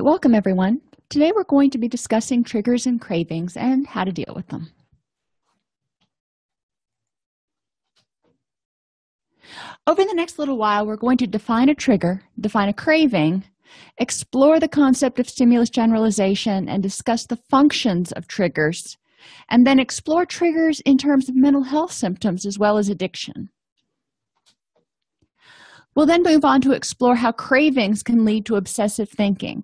welcome everyone. Today we're going to be discussing triggers and cravings and how to deal with them. Over the next little while, we're going to define a trigger, define a craving, explore the concept of stimulus generalization, and discuss the functions of triggers, and then explore triggers in terms of mental health symptoms as well as addiction. We'll then move on to explore how cravings can lead to obsessive thinking.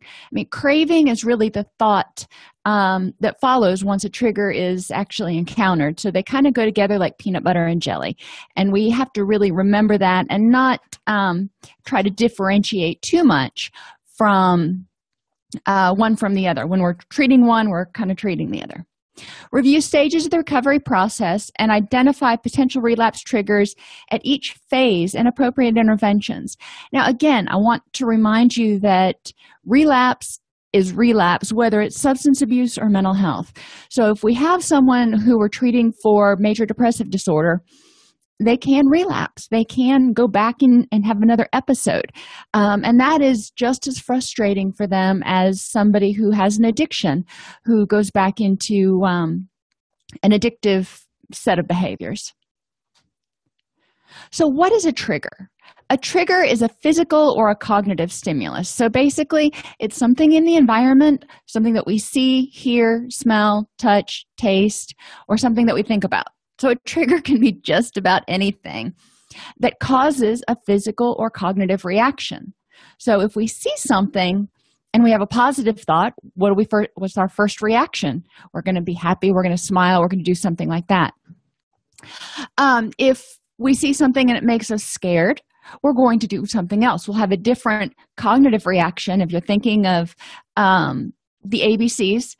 Craving is really the thought that follows once a trigger is actually encountered. So they kind of go together like peanut butter and jelly. And we have to really remember that and not try to differentiate too much from one from the other. When we're treating one, we're kind of treating the other. Review stages of the recovery process and identify potential relapse triggers at each phase and appropriate interventions. Now, again, I want to remind you that relapse is relapse, whether it's substance abuse or mental health. So if we have someone who we're treating for major depressive disorder, they can relapse. They can go back and have another episode. And that is just as frustrating for them as somebody who has an addiction, who goes back into an addictive set of behaviors. So what is a trigger? A trigger is a physical or a cognitive stimulus. So basically, it's something in the environment, something that we see, hear, smell, touch, taste, or something that we think about. So a trigger can be just about anything that causes a physical or cognitive reaction. So if we see something and we have a positive thought, what's our first reaction? We're going to be happy, we're going to smile, we're going to do something like that. If we see something and it makes us scared, we're going to do something else. We'll have a different cognitive reaction. If you're thinking of the ABCs,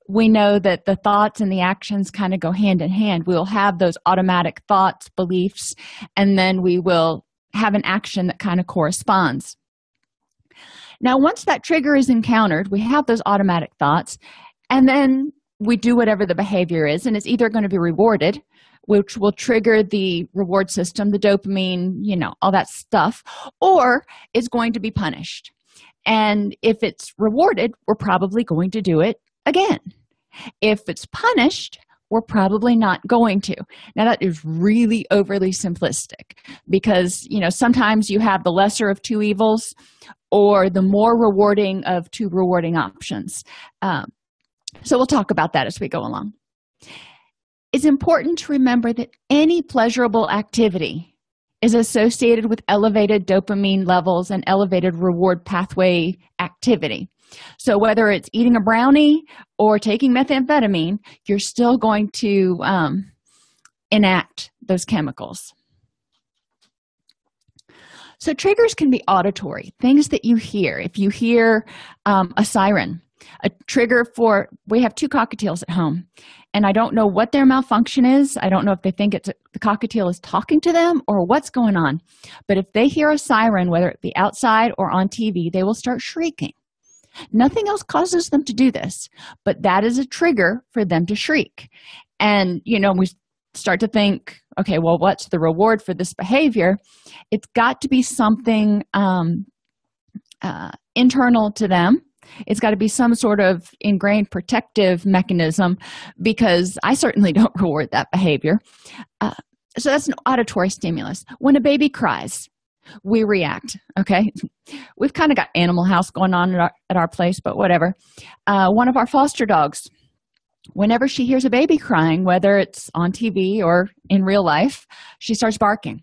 we know that the thoughts and the actions kind of go hand in hand. We'll have those automatic thoughts, beliefs, and then we will have an action that kind of corresponds. Now, once that trigger is encountered, we have those automatic thoughts, and then we do whatever the behavior is, and it's either going to be rewarded, which will trigger the reward system, the dopamine, all that stuff, or it's going to be punished. And if it's rewarded, we're probably going to do it again. If it's punished, we're probably not going to. Now, that is really overly simplistic because, sometimes you have the lesser of two evils or the more rewarding of two rewarding options. So we'll talk about that as we go along. It's important to remember that any pleasurable activity is associated with elevated dopamine levels and elevated reward pathway activity. So whether it's eating a brownie or taking methamphetamine, you're still going to enact those chemicals. So triggers can be auditory, things that you hear. If you hear a siren, a trigger we have two cockatiels at home, and I don't know what their malfunction is. I don't know if they think the cockatiel is talking to them or what's going on. But if they hear a siren, whether it be outside or on TV, they will start shrieking. Nothing else causes them to do this, but that is a trigger for them to shriek. And, we start to think, okay, well, what's the reward for this behavior? It's got to be something internal to them. It's got to be some sort of ingrained protective mechanism because I certainly don't reward that behavior. So that's an auditory stimulus. When a baby cries, we react, okay? We've kind of got Animal House going on at our place, but whatever. One of our foster dogs, whenever she hears a baby crying, whether it's on TV or in real life, she starts barking.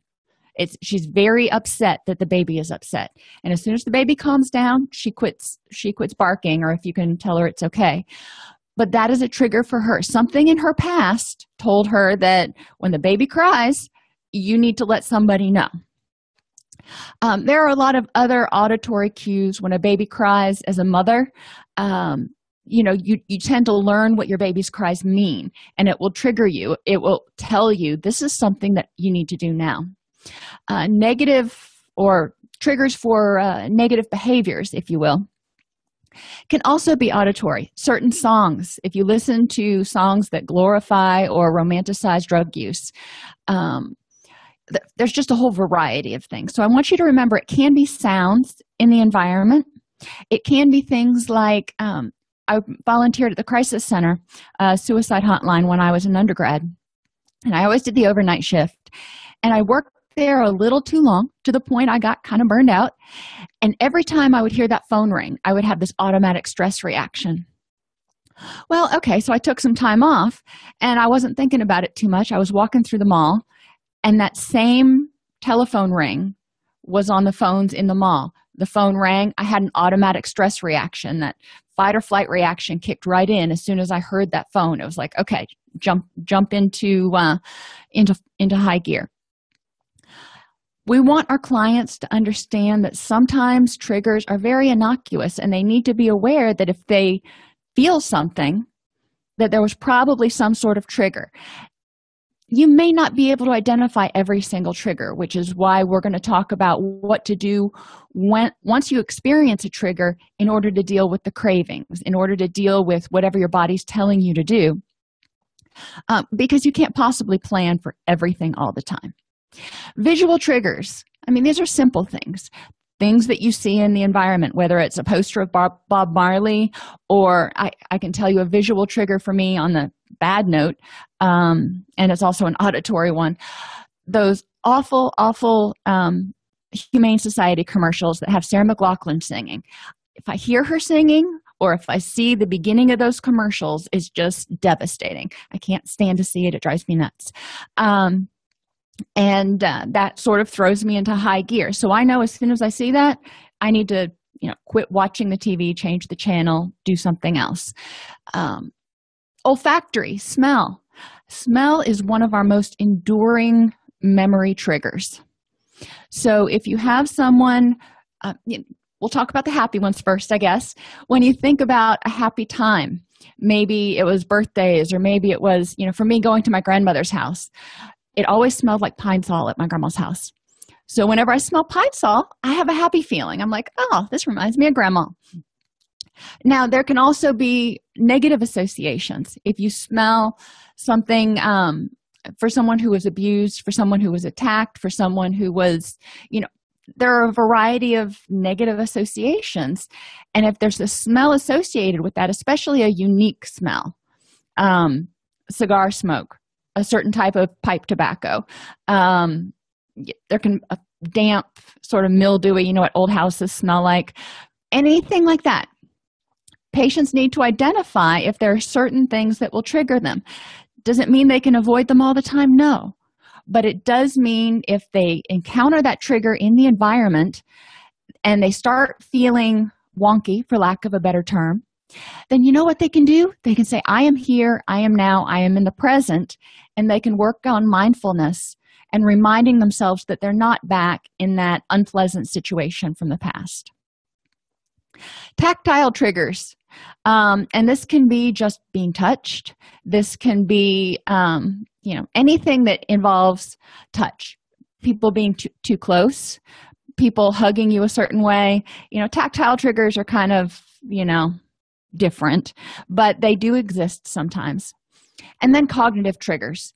She's very upset that the baby is upset. And as soon as the baby calms down, she quits barking, or if you can tell her it's okay. But that is a trigger for her. Something in her past told her that when the baby cries, you need to let somebody know. There are a lot of other auditory cues when a baby cries. As a mother, you tend to learn what your baby's cries mean, and it will trigger you. It will tell you this is something that you need to do now. Negative or triggers for negative behaviors, if you will, can also be auditory. Certain songs, if you listen to songs that glorify or romanticize drug use, there's just a whole variety of things. So I want you to remember it can be sounds in the environment. It can be things like I volunteered at the crisis center, suicide hotline, when I was an undergrad, and I always did the overnight shift, and I worked there a little too long, to the point I got kind of burned out. And every time I would hear that phone ring, I would have this automatic stress reaction. Well, okay, so I took some time off, and I wasn't thinking about it too much. I was walking through the mall, and that same telephone ring was on the phones in the mall. The phone rang. I had an automatic stress reaction. That fight or flight reaction kicked right in as soon as I heard that phone. It was like, okay, jump into high gear. We want our clients to understand that sometimes triggers are very innocuous, and they need to be aware that if they feel something, that there was probably some sort of trigger. You may not be able to identify every single trigger, which is why we're going to talk about what to do once you experience a trigger in order to deal with the cravings, in order to deal with whatever your body's telling you to do, because you can't possibly plan for everything all the time. Visual triggers. I mean, these are simple things that you see in the environment, whether it's a poster of Bob Marley, or I can tell you a visual trigger for me on the bad note, and it's also an auditory one. Those awful Humane Society commercials that have Sarah McLachlan singing. If I hear her singing, or if I see the beginning of those commercials, it's just devastating. I can't stand to see it. It drives me nuts. And that sort of throws me into high gear. So I know as soon as I see that, I need to quit watching the TV, change the channel, do something else. Olfactory, smell. Smell is one of our most enduring memory triggers. So if you have someone, we'll talk about the happy ones first, I guess. When you think about a happy time, maybe it was birthdays, or maybe it was, for me, going to my grandmother's house. It always smelled like Pine Sol at my grandma's house. So whenever I smell Pine Sol, I have a happy feeling. I'm like, oh, this reminds me of grandma. Now, there can also be negative associations. If you smell something for someone who was abused, for someone who was attacked, for someone who was, there are a variety of negative associations. And if there's a smell associated with that, especially a unique smell, cigar smoke, a certain type of pipe tobacco, there can a damp, sort of mildewy, what old houses smell like, anything like that. Patients need to identify if there are certain things that will trigger them. Does it mean they can avoid them all the time? No. But it does mean if they encounter that trigger in the environment and they start feeling wonky, for lack of a better term, then you know what they can do? They can say, I am here, I am now, I am in the present, and they can work on mindfulness and reminding themselves that they're not back in that unpleasant situation from the past. Tactile triggers. And this can be just being touched. This can be, anything that involves touch. People being too close, people hugging you a certain way. Tactile triggers are kind of, different, but they do exist sometimes. And then cognitive triggers.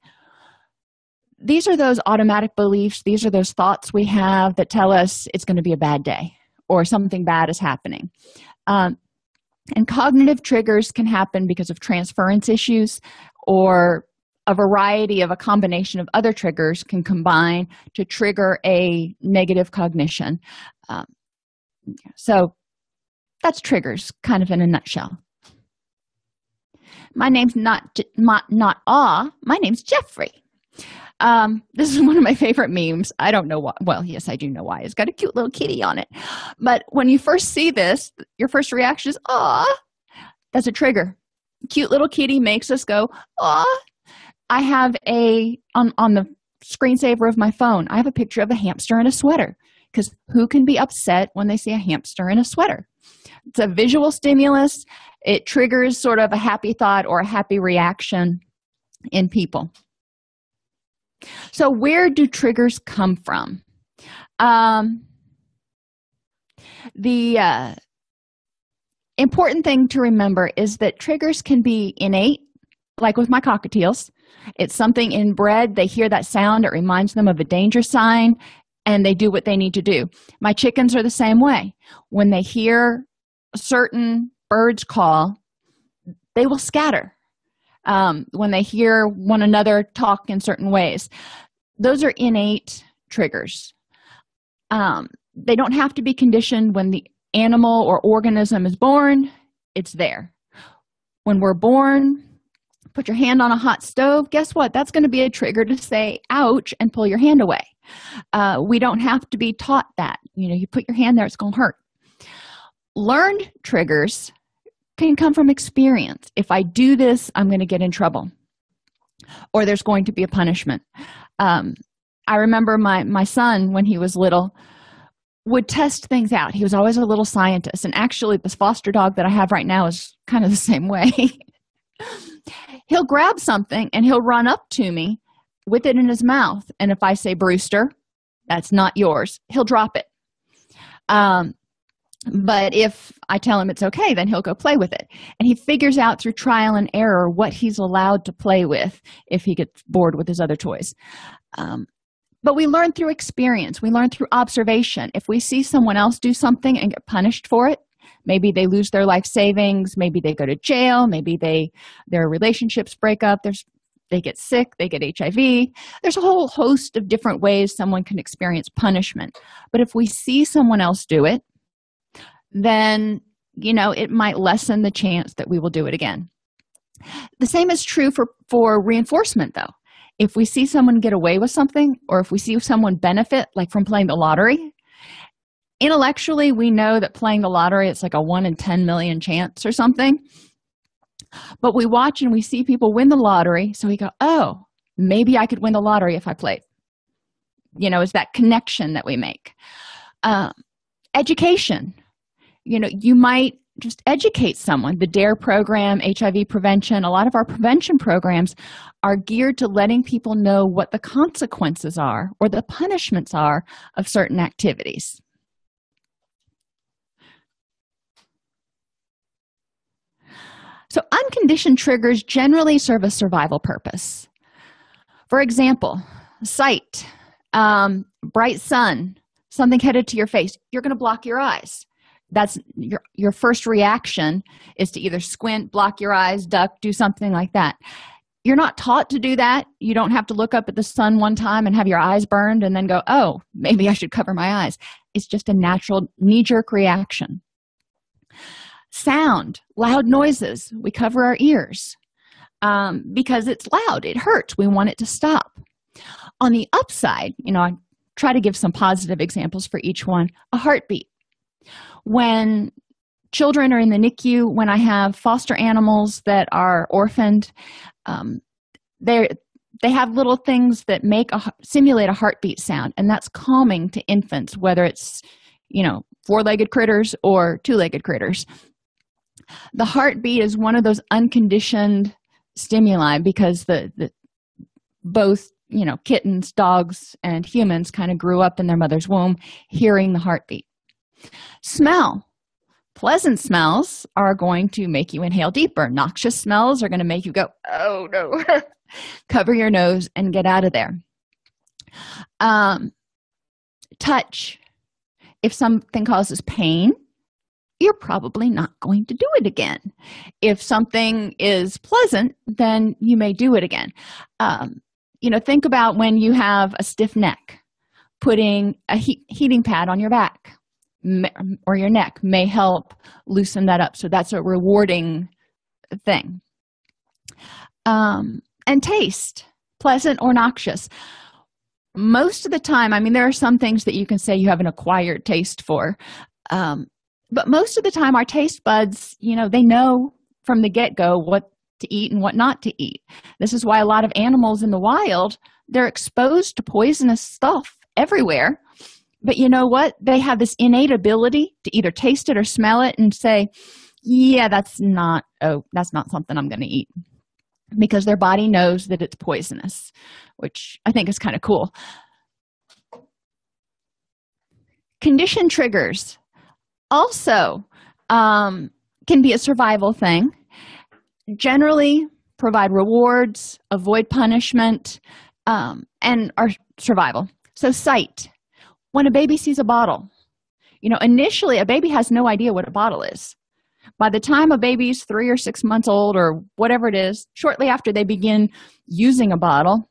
These are those automatic beliefs. These are those thoughts we have that tell us it's going to be a bad day or something bad is happening. And cognitive triggers can happen because of transference issues, or a variety of a combination of other triggers can combine to trigger a negative cognition. So that's triggers, kind of in a nutshell. My name's not my name's Jeffrey. This is one of my favorite memes. I don't know why. Well, yes, I do know why. It's got a cute little kitty on it. But when you first see this, your first reaction is, aw. That's a trigger. Cute little kitty makes us go, aw. I have on the screensaver of my phone, I have a picture of a hamster in a sweater, because who can be upset when they see a hamster in a sweater? It's a visual stimulus. It triggers sort of a happy thought or a happy reaction in people. So where do triggers come from? The important thing to remember is that triggers can be innate, like with my cockatiels. It's something inbred. They hear that sound. It reminds them of a danger sign, and they do what they need to do. My chickens are the same way. When they hear certain birds call, they will scatter when they hear one another talk in certain ways. Those are innate triggers. They don't have to be conditioned when the animal or organism is born. It's there. When we're born, put your hand on a hot stove, guess what? That's going to be a trigger to say, ouch, and pull your hand away. We don't have to be taught that. You put your hand there, it's going to hurt. Learned triggers can come from experience. If I do this, I'm going to get in trouble, or there's going to be a punishment. I remember my son, when he was little, would test things out. He was always a little scientist. And actually, this foster dog that I have right now is kind of the same way. He'll grab something and he'll run up to me with it in his mouth. And if I say, Brewster, that's not yours, he'll drop it. But if I tell him it's okay, then he'll go play with it. And he figures out through trial and error what he's allowed to play with if he gets bored with his other toys. But we learn through experience. We learn through observation. If we see someone else do something and get punished for it, maybe they lose their life savings, maybe they go to jail, maybe their relationships break up, they get sick, they get HIV. There's a whole host of different ways someone can experience punishment. But if we see someone else do it, then, it might lessen the chance that we will do it again. The same is true for reinforcement, though. If we see someone get away with something, or if we see someone benefit, like from playing the lottery, intellectually, we know that playing the lottery, it's like a 1 in 10 million chance or something. But we watch and we see people win the lottery, so we go, oh, maybe I could win the lottery if I played. It's that connection that we make. Education. You might just educate someone. The DARE program, HIV prevention, a lot of our prevention programs are geared to letting people know what the consequences are or the punishments are of certain activities. So unconditioned triggers generally serve a survival purpose. For example, sight, bright sun, something headed to your face, you're going to block your eyes. That's your first reaction is to either squint, block your eyes, duck, do something like that. You're not taught to do that. You don't have to look up at the sun one time and have your eyes burned and then go, oh, maybe I should cover my eyes. It's just a natural knee-jerk reaction. Sound, loud noises, we cover our ears because it's loud. It hurts. We want it to stop. On the upside, I try to give some positive examples for each one. A heartbeat. When children are in the NICU, when I have foster animals that are orphaned, they have little things that simulate a heartbeat sound, and that's calming to infants, whether it's, four-legged critters or two-legged critters. The heartbeat is one of those unconditioned stimuli because both kittens, dogs, and humans kind of grew up in their mother's womb hearing the heartbeat. Smell. Pleasant smells are going to make you inhale deeper. Noxious smells are going to make you go, oh no. Cover your nose and get out of there. Touch. If something causes pain, you're probably not going to do it again. If something is pleasant, then you may do it again. Think about when you have a stiff neck, putting a heating pad on your back or your neck may help loosen that up. So that's a rewarding thing. And taste, pleasant or noxious. Most of the time, there are some things that you can say you have an acquired taste for. But most of the time, our taste buds, they know from the get-go what to eat and what not to eat. This is why a lot of animals in the wild, they're exposed to poisonous stuff everywhere. But you know what? They have this innate ability to either taste it or smell it and say, yeah, that's not something I'm going to eat. Because their body knows that it's poisonous, which I think is kind of cool. Conditioned triggers also can be a survival thing. Generally provide rewards, avoid punishment, and are survival. So sight. When a baby sees a bottle, initially a baby has no idea what a bottle is. By the time a baby's 3 or 6 months old or whatever it is, shortly after they begin using a bottle,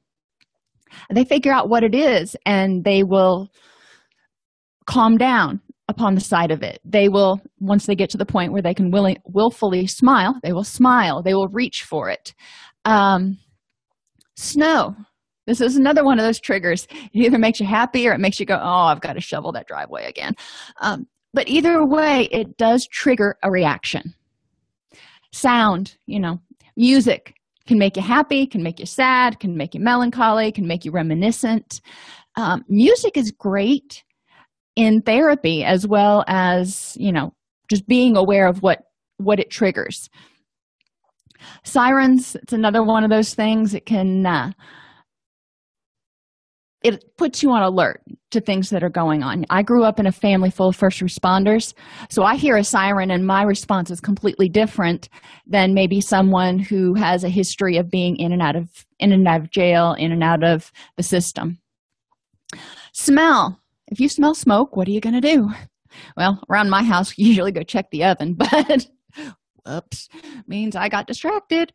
they figure out what it is, and they will calm down upon the sight of it. They will, once they get to the point where they can willfully smile, they will smile. They will reach for it. Snow. This is another one of those triggers. It either makes you happy or it makes you go, oh, I've got to shovel that driveway again. But either way, it does trigger a reaction. Sound, music can make you happy, can make you sad, can make you melancholy, can make you reminiscent. Music is great in therapy, as well as, just being aware of what it triggers. Sirens, it's another one of those things. It can, it puts you on alert to things that are going on. I grew up in a family full of first responders, so I hear a siren and my response is completely different than maybe someone who has a history of being in and out of jail, in and out of the system. Smell. If you smell smoke, what are you going to do? Well, around my house, we usually go check the oven, but whoops, means I got distracted.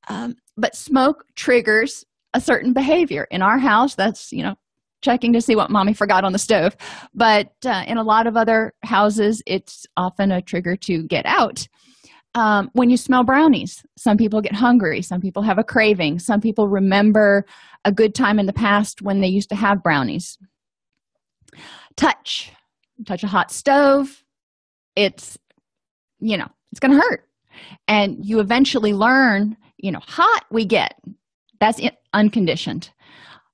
But smoke triggers a certain behavior. In our house, that's, checking to see what mommy forgot on the stove. But in a lot of other houses, it's often a trigger to get out. When you smell brownies, some people get hungry. Some people have a craving. Some people remember a good time in the past when they used to have brownies. Touch a hot stove. It's going to hurt. And you eventually learn, hot we get. That's unconditioned.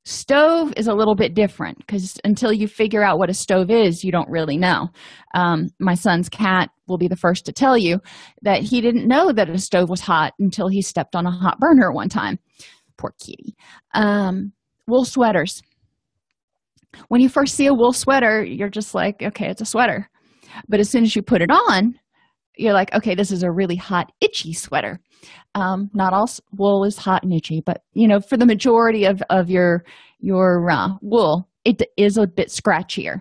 Stove is a little bit different because until you figure out what a stove is, you don't really know. My son's cat will be the first to tell you that he didn't know that a stove was hot until he stepped on a hot burner one time. Poor kitty. Wool sweaters. When you first see a wool sweater, you're just like, okay, it's a sweater. But as soon as you put it on, you're like, okay, this is a really hot, itchy sweater. Not all wool is hot and itchy, but for the majority of your wool, it is a bit scratchier.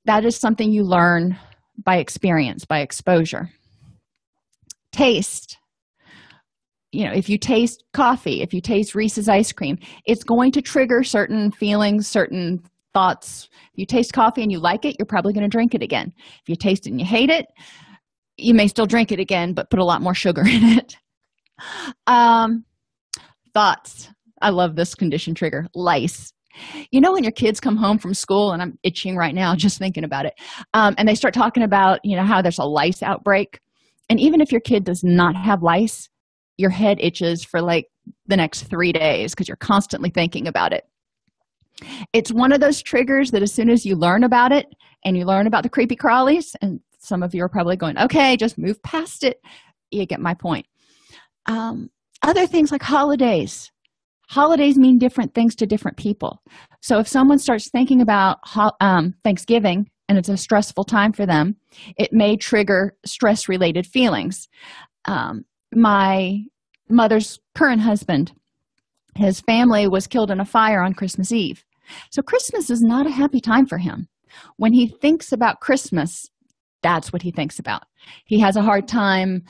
That is something you learn by experience, by exposure. Taste. If you taste coffee, if you taste Reese's ice cream, it's going to trigger certain feelings, certain thoughts. If you taste coffee and you like it, you're probably going to drink it again. If you taste it and you hate it, you may still drink it again, but put a lot more sugar in it. Thoughts. I love this condition trigger. Lice. When your kids come home from school, and I'm itching right now just thinking about it, and they start talking about, how there's a lice outbreak. And even if your kid does not have lice, your head itches for like the next 3 days because you're constantly thinking about it. It's one of those triggers that as soon as you learn about it and you learn about the creepy crawlies, and some of you are probably going, okay, just move past it. You get my point. Other things like holidays. Holidays mean different things to different people. So if someone starts thinking about Thanksgiving and it's a stressful time for them, it may trigger stress-related feelings. My mother's current husband, his family was killed in a fire on Christmas Eve. So Christmas is not a happy time for him. When he thinks about Christmas, that's what he thinks about. He has a hard time,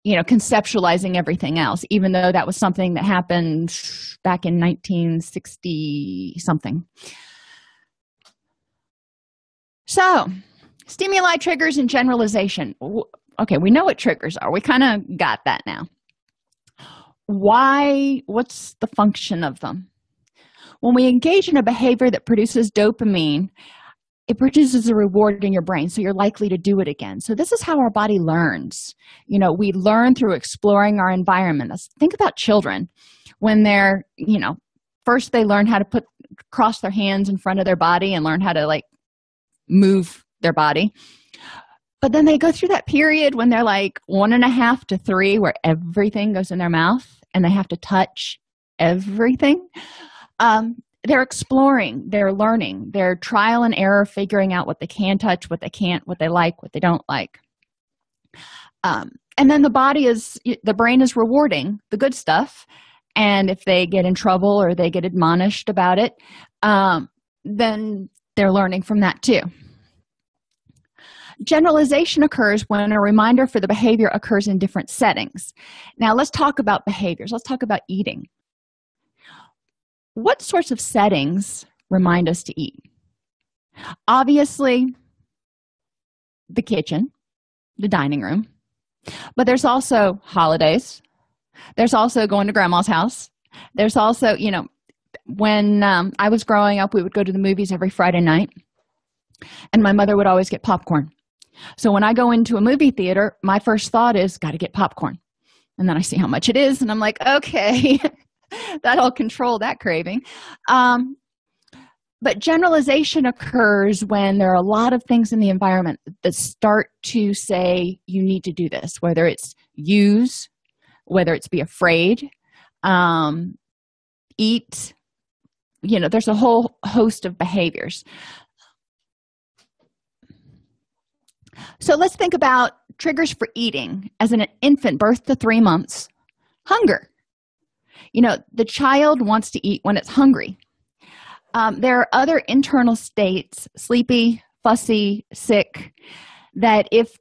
conceptualizing everything else, even though that was something that happened back in 1960 something. So, stimuli, triggers, and generalization. Okay, we know what triggers are. We kind of got that now. What's the function of them? When we engage in a behavior that produces dopamine, it produces a reward in your brain, so you're likely to do it again. So this is how our body learns. We learn through exploring our environment. Think about children. When they're, first they learn how to cross their hands in front of their body and learn how to move their body. But then they go through that period when they're like 1.5 to 3, where everything goes in their mouth and they have to touch everything. They're exploring, they're learning, they're trial and error, figuring out what they can touch, what they can't, what they like, what they don't like. And then the brain is rewarding the good stuff. And if they get in trouble or they get admonished about it, then they're learning from that too. Generalization occurs when a reminder for the behavior occurs in different settings. Now, let's talk about behaviors. Let's talk about eating. What sorts of settings remind us to eat? Obviously, the kitchen, the dining room, but there's also holidays. There's also going to grandma's house. There's also, when I was growing up, we would go to the movies every Friday night, and my mother would always get popcorn. So when I go into a movie theater, my first thought is, got to get popcorn. And then I see how much it is, and I'm like, okay, that'll control that craving. But generalization occurs when there are a lot of things in the environment that start to say you need to do this, whether it's use, whether it's be afraid, eat. There's a whole host of behaviors. So let's think about triggers for eating. As an infant, birth to 3 months, hunger. The child wants to eat when it's hungry. There are other internal states, sleepy, fussy, sick, that if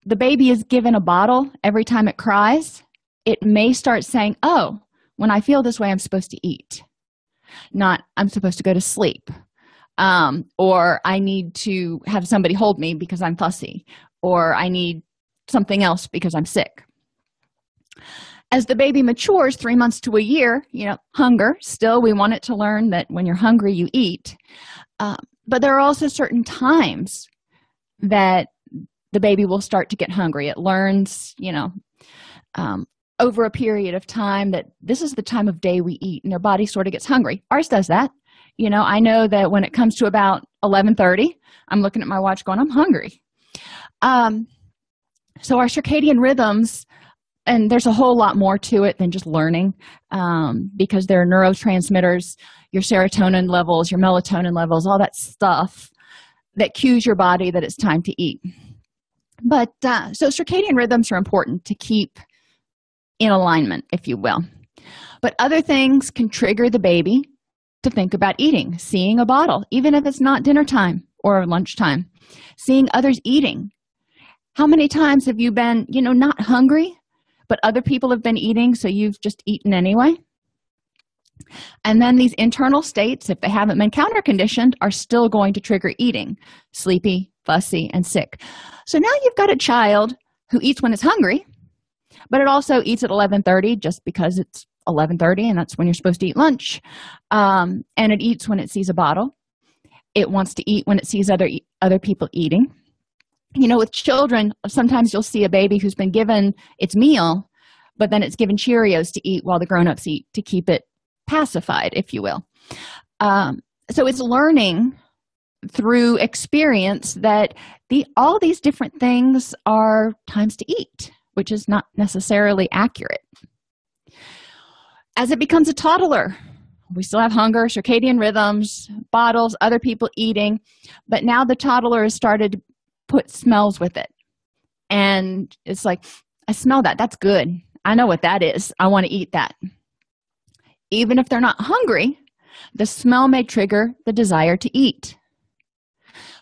the baby is given a bottle every time it cries, it may start saying, oh, when I feel this way, I'm supposed to eat. Not, I'm supposed to go to sleep. Or I need to have somebody hold me because I'm fussy, or I need something else because I'm sick. As the baby matures, 3 months to a year, hunger, still we want it to learn that when you're hungry, you eat. But there are also certain times that the baby will start to get hungry. It learns, over a period of time that this is the time of day we eat, and their body sort of gets hungry. Ours does that. I know that when it comes to about 11:30, I'm looking at my watch going, I'm hungry. So our circadian rhythms, and there's a whole lot more to it than just learning, because there are neurotransmitters, your serotonin levels, your melatonin levels, all that stuff that cues your body that it's time to eat. But so circadian rhythms are important to keep in alignment, if you will. But other things can trigger the baby to think about eating. Seeing a bottle, even if it's not dinner time or lunchtime. Seeing others eating. How many times have you been, not hungry, but other people have been eating, so you've just eaten anyway? And then these internal states, if they haven't been counter-conditioned, are still going to trigger eating. Sleepy, fussy, and sick. So now you've got a child who eats when it's hungry, but it also eats at 11:30 just because it's 11:30 and that's when you're supposed to eat lunch. And it eats when it sees a bottle. It wants to eat when it sees other people eating. With children, sometimes you'll see a baby who's been given its meal, but then it's given Cheerios to eat while the grown-ups eat to keep it pacified, if you will. So it's learning through experience that all these different things are times to eat, which is not necessarily accurate. As it becomes a toddler, we still have hunger, circadian rhythms, bottles, other people eating, but now the toddler has started to put smells with it. And it's like, I smell that. That's good. I know what that is. I want to eat that. Even if they're not hungry, the smell may trigger the desire to eat.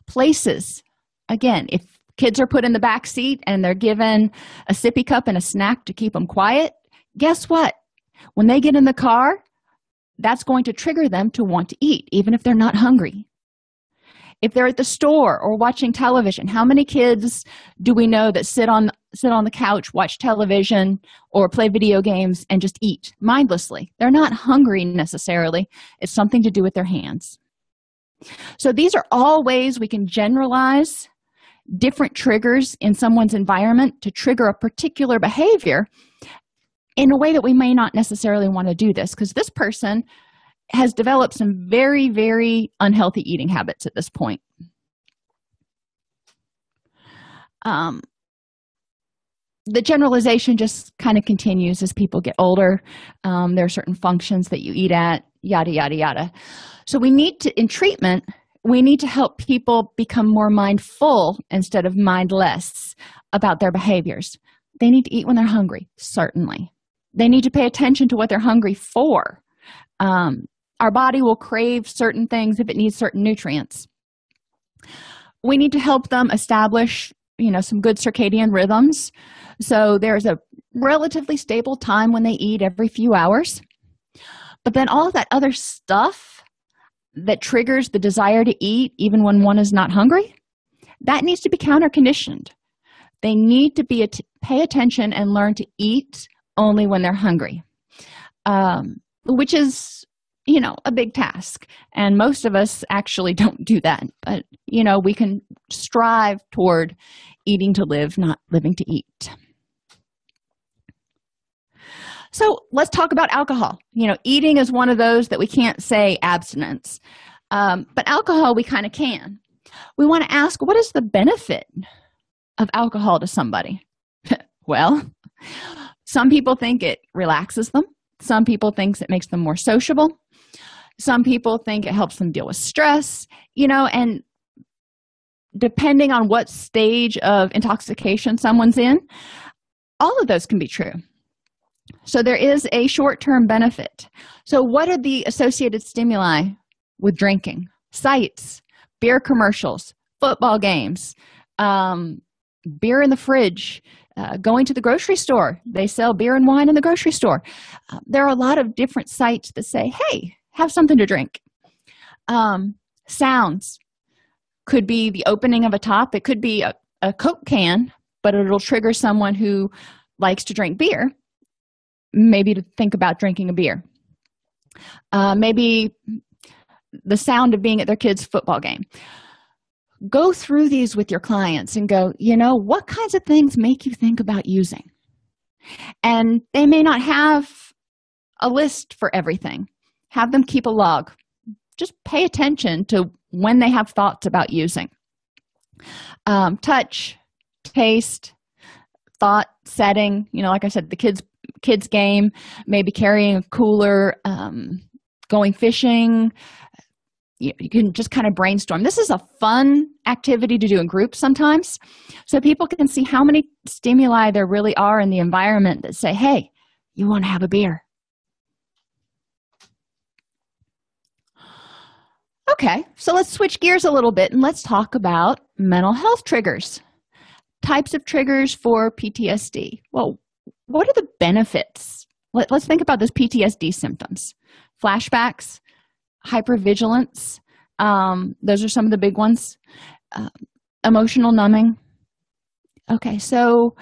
Places. Again, if kids are put in the back seat and they're given a sippy cup and a snack to keep them quiet, guess what? When they get in the car, that's going to trigger them to want to eat, even if they're not hungry. If they're at the store or watching television, how many kids do we know that sit on the couch, watch television, or play video games and just eat mindlessly? They're not hungry necessarily. It's something to do with their hands. So these are all ways we can generalize different triggers in someone's environment to trigger a particular behavior in a way that we may not necessarily want to do this, because this person has developed some very, very unhealthy eating habits at this point. The generalization just kind of continues as people get older. There are certain functions that you eat at, yada, yada, yada. So in treatment, we need to help people become more mindful instead of mindless about their behaviors. They need to eat when they're hungry, certainly. They need to pay attention to what they're hungry for. Our body will crave certain things if it needs certain nutrients. we need to help them establish, some good circadian rhythms. So there's a relatively stable time when they eat every few hours. But then all of that other stuff that triggers the desire to eat, even when one is not hungry, that needs to be counter-conditioned. They need to pay attention and learn to eat only when they're hungry, which is, a big task. And most of us actually don't do that. But, we can strive toward eating to live, not living to eat. So let's talk about alcohol. Eating is one of those that we can't say abstinence. But alcohol, we kind of can. We want to ask, what is the benefit of alcohol to somebody? Well, some people think it relaxes them. Some people think it makes them more sociable. Some people think it helps them deal with stress, and depending on what stage of intoxication someone's in, all of those can be true. So there is a short-term benefit. So what are the associated stimuli with drinking? Sights, beer commercials, football games, beer in the fridge, going to the grocery store. They sell beer and wine in the grocery store. There are a lot of different sites that say, hey, have something to drink. Sounds could be the opening of a top. It could be a Coke can, but it'll trigger someone who likes to drink beer, maybe to think about drinking a beer. Maybe the sound of being at their kid's football game. Go through these with your clients and go, what kinds of things make you think about using? And they may not have a list for everything. Have them keep a log. Just pay attention to when they have thoughts about using. Touch, taste, thought, setting. Like I said, the kids game, maybe carrying a cooler, going fishing. You can just kind of brainstorm. This is a fun activity to do in groups sometimes, so people can see how many stimuli there really are in the environment that say, hey, you want to have a beer. Okay, so let's switch gears a little bit and let's talk about mental health triggers. Types of triggers for PTSD. Well, what are the benefits? Let's think about those PTSD symptoms. Flashbacks, hypervigilance, those are some of the big ones. Emotional numbing. Okay, so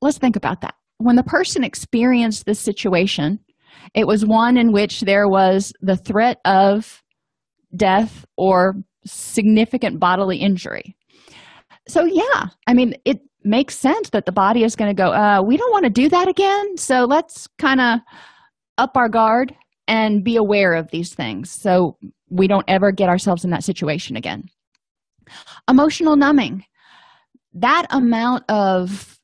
let's think about that. When the person experienced this situation, it was one in which there was the threat of death or significant bodily injury. So yeah, it makes sense that the body is going to go, we don't want to do that again, so let's kind of up our guard and be aware of these things so we don't ever get ourselves in that situation again. Emotional numbing. That amount of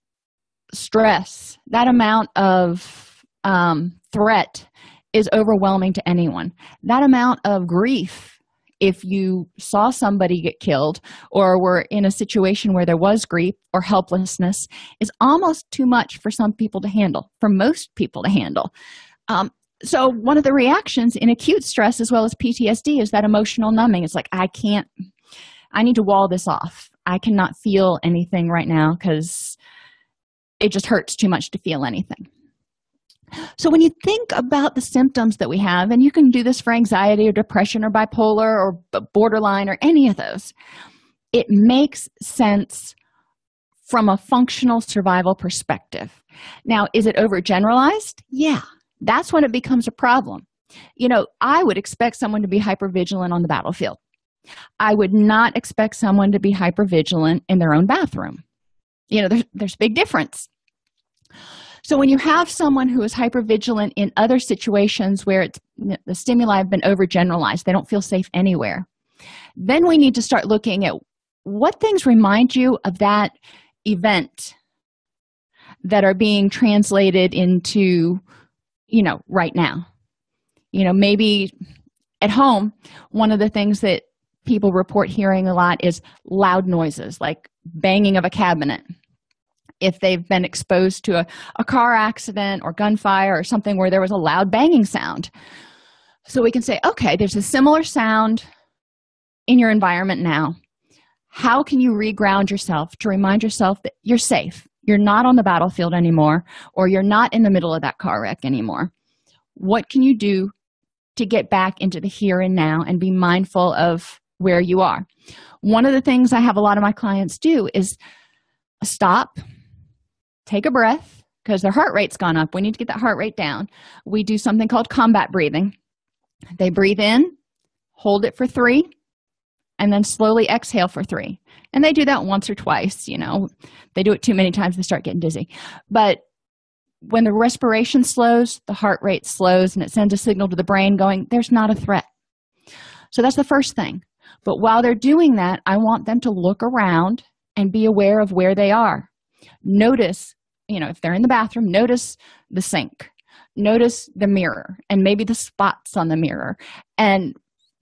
stress, that amount of threat is overwhelming to anyone. That amount of grief, if you saw somebody get killed or were in a situation where there was grief or helplessness, is almost too much for some people to handle, for most people to handle. So one of the reactions in acute stress as well as PTSD is that emotional numbing. It's like, I need to wall this off. I cannot feel anything right now because it just hurts too much to feel anything. So when you think about the symptoms that we have, and you can do this for anxiety or depression or bipolar or borderline or any of those, it makes sense from a functional survival perspective. Now, is it overgeneralized? Yeah, that's when it becomes a problem. I would expect someone to be hypervigilant on the battlefield. I would not expect someone to be hypervigilant in their own bathroom. There's a big difference. So when you have someone who is hypervigilant in other situations where the stimuli have been overgeneralized, they don't feel safe anywhere, then we need to start looking at what things remind you of that event that are being translated into, right now. Maybe at home, one of the things that people report hearing a lot is loud noises, like banging of a cabinet. If they've been exposed to a car accident or gunfire or something where there was a loud banging sound. So we can say, okay, there's a similar sound in your environment now. How can you reground yourself to remind yourself that you're safe? You're not on the battlefield anymore, or you're not in the middle of that car wreck anymore. What can you do to get back into the here and now and be mindful of where you are? One of the things I have a lot of my clients do is stop, take a breath, because their heart rate's gone up. We need to get that heart rate down. We do something called combat breathing. They breathe in, hold it for 3, and then slowly exhale for 3. And they do that once or twice. They do it too many times, they start getting dizzy. But when the respiration slows, the heart rate slows, and it sends a signal to the brain going, there's not a threat. So that's the first thing. But while they're doing that, I want them to look around and be aware of where they are. Notice, if they're in the bathroom, notice the sink, notice the mirror, and maybe the spots on the mirror, and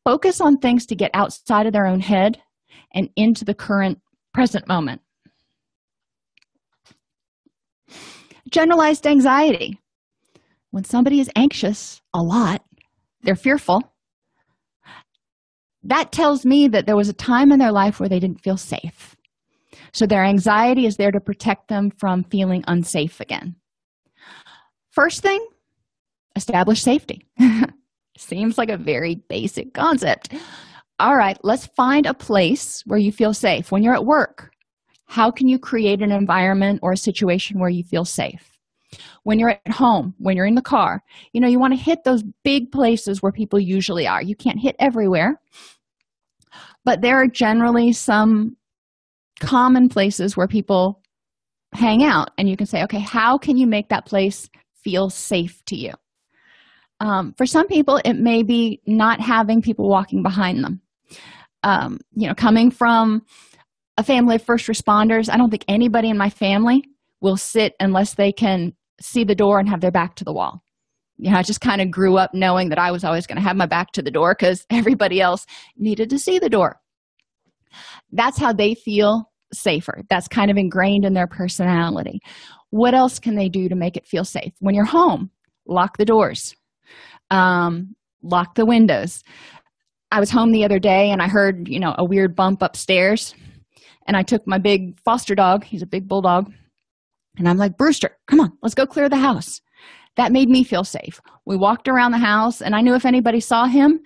focus on things to get outside of their own head and into the current present moment. Generalized anxiety. When somebody is anxious a lot, they're fearful. That tells me that there was a time in their life where they didn't feel safe. So their anxiety is there to protect them from feeling unsafe again. First thing, establish safety. Seems like a very basic concept. All right, let's find a place where you feel safe. When you're at work, how can you create an environment or a situation where you feel safe? When you're at home, when you're in the car, you want to hit those big places where people usually are. You can't hit everywhere, but there are generally some common places where people hang out, and you can say, okay, how can you make that place feel safe to you? For some people, it may be not having people walking behind them. Coming from a family of first responders, I don't think anybody in my family will sit unless they can see the door and have their back to the wall. I just kind of grew up knowing that I was always going to have my back to the door because everybody else needed to see the door. That's how they feel safer. That's kind of ingrained in their personality. What else can they do to make it feel safe? When you're home, lock the doors, lock the windows. I was home the other day and I heard, a weird bump upstairs, and I took my big foster dog. He's a big bulldog. And I'm like, Brewster, come on, let's go clear the house. That made me feel safe. We walked around the house, and I knew if anybody saw him,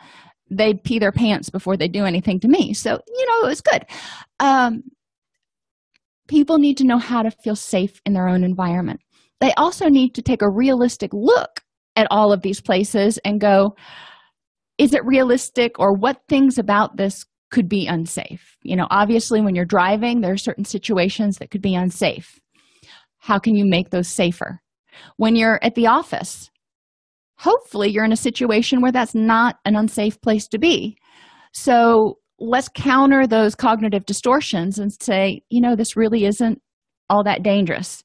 they'd pee their pants before they do anything to me. So, it was good. People need to know how to feel safe in their own environment. They also need to take a realistic look at all of these places and go, is it realistic, or what things about this could be unsafe? Obviously, when you're driving, there are certain situations that could be unsafe. How can you make those safer? When you're at the office, hopefully you're in a situation where that's not an unsafe place to be. So let's counter those cognitive distortions and say, this really isn't all that dangerous.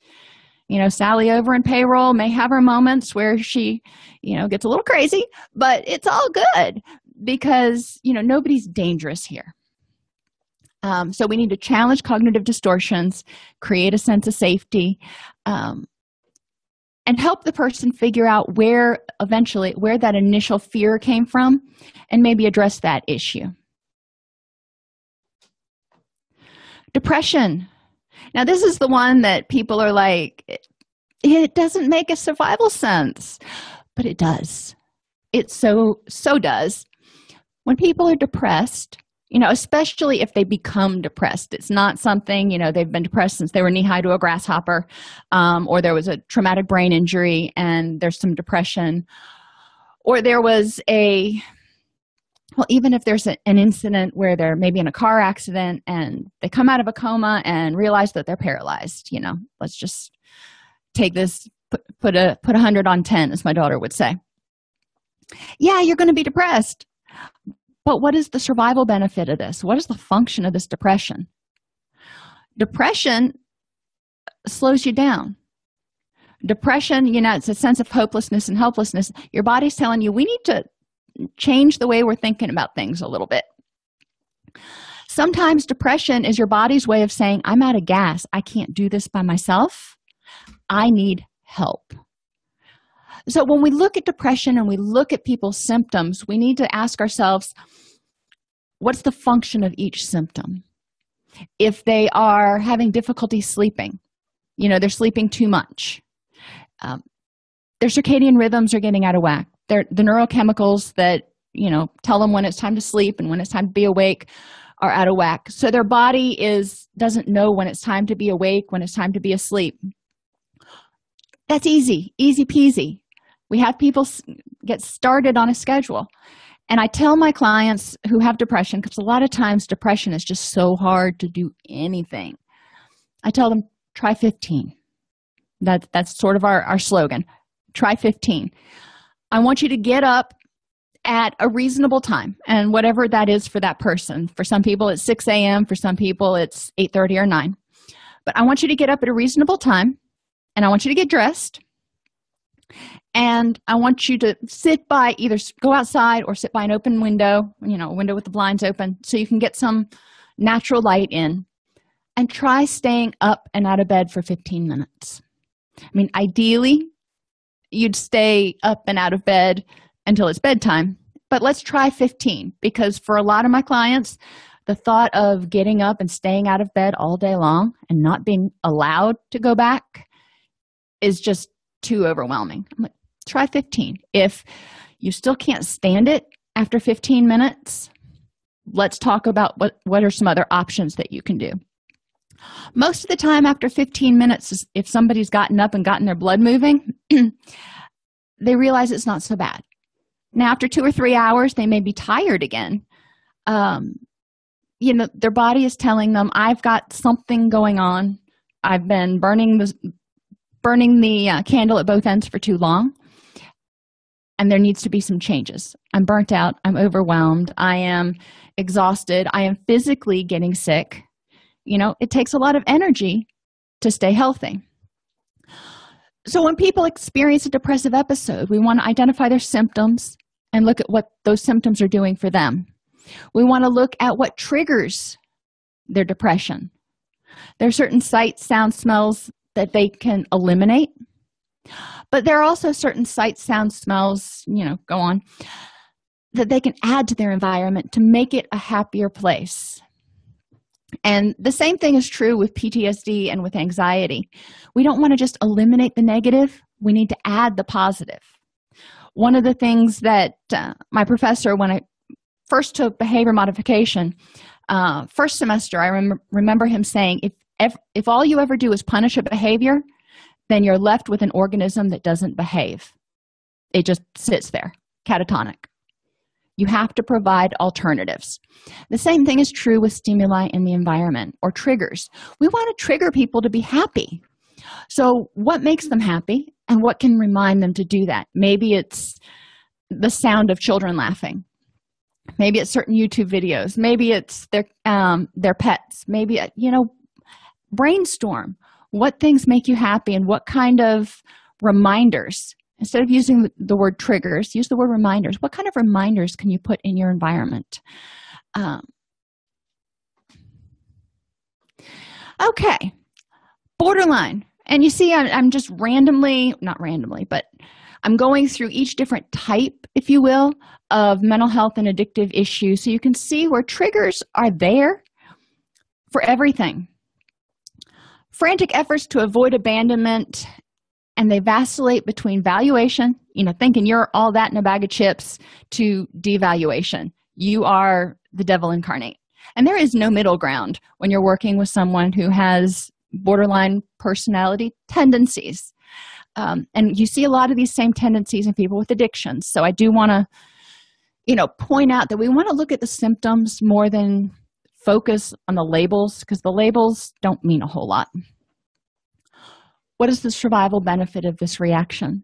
Sally over in payroll may have her moments where she, gets a little crazy, but it's all good because, nobody's dangerous here. So we need to challenge cognitive distortions, create a sense of safety, and help the person figure out where that initial fear came from, and maybe address that issue. Depression. Now, this is the one that people are like, it doesn't make a survival sense, but it does. It so does. When people are depressed, especially if they become depressed, it's not something, they've been depressed since they were knee-high to a grasshopper, or there was a traumatic brain injury and there's some depression, or there was even if there's an incident where they're maybe in a car accident and they come out of a coma and realize that they're paralyzed, let's just take this, put 100 on 10, as my daughter would say. Yeah, you're going to be depressed. But what is the survival benefit of this? What is the function of this depression? Depression slows you down. Depression, it's a sense of hopelessness and helplessness. Your body's telling you, we need to change the way we're thinking about things a little bit. Sometimes depression is your body's way of saying, I'm out of gas. I can't do this by myself. I need help. So when we look at depression and we look at people's symptoms, we need to ask ourselves, what's the function of each symptom? If they are having difficulty sleeping, they're sleeping too much, their circadian rhythms are getting out of whack. The neurochemicals that tell them when it's time to sleep and when it's time to be awake are out of whack. So their body doesn't know when it's time to be awake, when it's time to be asleep. That's easy peasy. We have people get started on a schedule. And I tell my clients who have depression, because a lot of times depression is just so hard to do anything. I tell them, try 15. That's sort of our slogan. Try 15. I want you to get up at a reasonable time, and whatever that is for that person. For some people, it's 6 a.m. For some people, it's 8:30 or 9. But I want you to get up at a reasonable time, and I want you to get dressed. And I want you to sit by, either go outside or sit by an open window, a window with the blinds open, so you can get some natural light in. And try staying up and out of bed for 15 minutes. I mean, ideally, you'd stay up and out of bed until it's bedtime, but let's try 15, because for a lot of my clients, the thought of getting up and staying out of bed all day long and not being allowed to go back is just too overwhelming. I'm like, try 15. If you still can't stand it after 15 minutes, let's talk about what are some other options that you can do. Most of the time after 15 minutes, if somebody's gotten up and gotten their blood moving, they realize it's not so bad. Now, after 2 or 3 hours, they may be tired again. Their body is telling them, I've got something going on. I've been burning the candle at both ends for too long, and there needs to be some changes. I'm burnt out. I'm overwhelmed. I am exhausted. I am physically getting sick. It takes a lot of energy to stay healthy. So when people experience a depressive episode, we want to identify their symptoms and look at what those symptoms are doing for them. We want to look at what triggers their depression. There are certain sights, sounds, smells that they can eliminate, but there are also certain sights, sounds, smells, that they can add to their environment to make it a happier place. And the same thing is true with PTSD and with anxiety. We don't want to just eliminate the negative. We need to add the positive. One of the things that my professor, when I first took behavior modification, first semester, I remember him saying, if all you ever do is punish a behavior, then you're left with an organism that doesn't behave. It just sits there, catatonic. You have to provide alternatives. The same thing is true with stimuli in the environment or triggers. We want to trigger people to be happy. So what makes them happy and what can remind them to do that? Maybe it's the sound of children laughing. Maybe it's certain YouTube videos. Maybe it's their pets. Maybe, brainstorm. What things make you happy and what kind of reminders? Instead of using the word triggers, use the word reminders. What kind of reminders can you put in your environment? Okay, borderline. And you see, I'm just not randomly, but I'm going through each different type, if you will, of mental health and addictive issues. So you can see where triggers are there for everything. Frantic efforts to avoid abandonment, and they vacillate between valuation, thinking you're all that in a bag of chips, to devaluation. You are the devil incarnate. And there is no middle ground when you're working with someone who has borderline personality tendencies. And you see a lot of these same tendencies in people with addictions. So I do want to, point out that we want to look at the symptoms more than focus on the labels, because the labels don't mean a whole lot. What is the survival benefit of this reaction?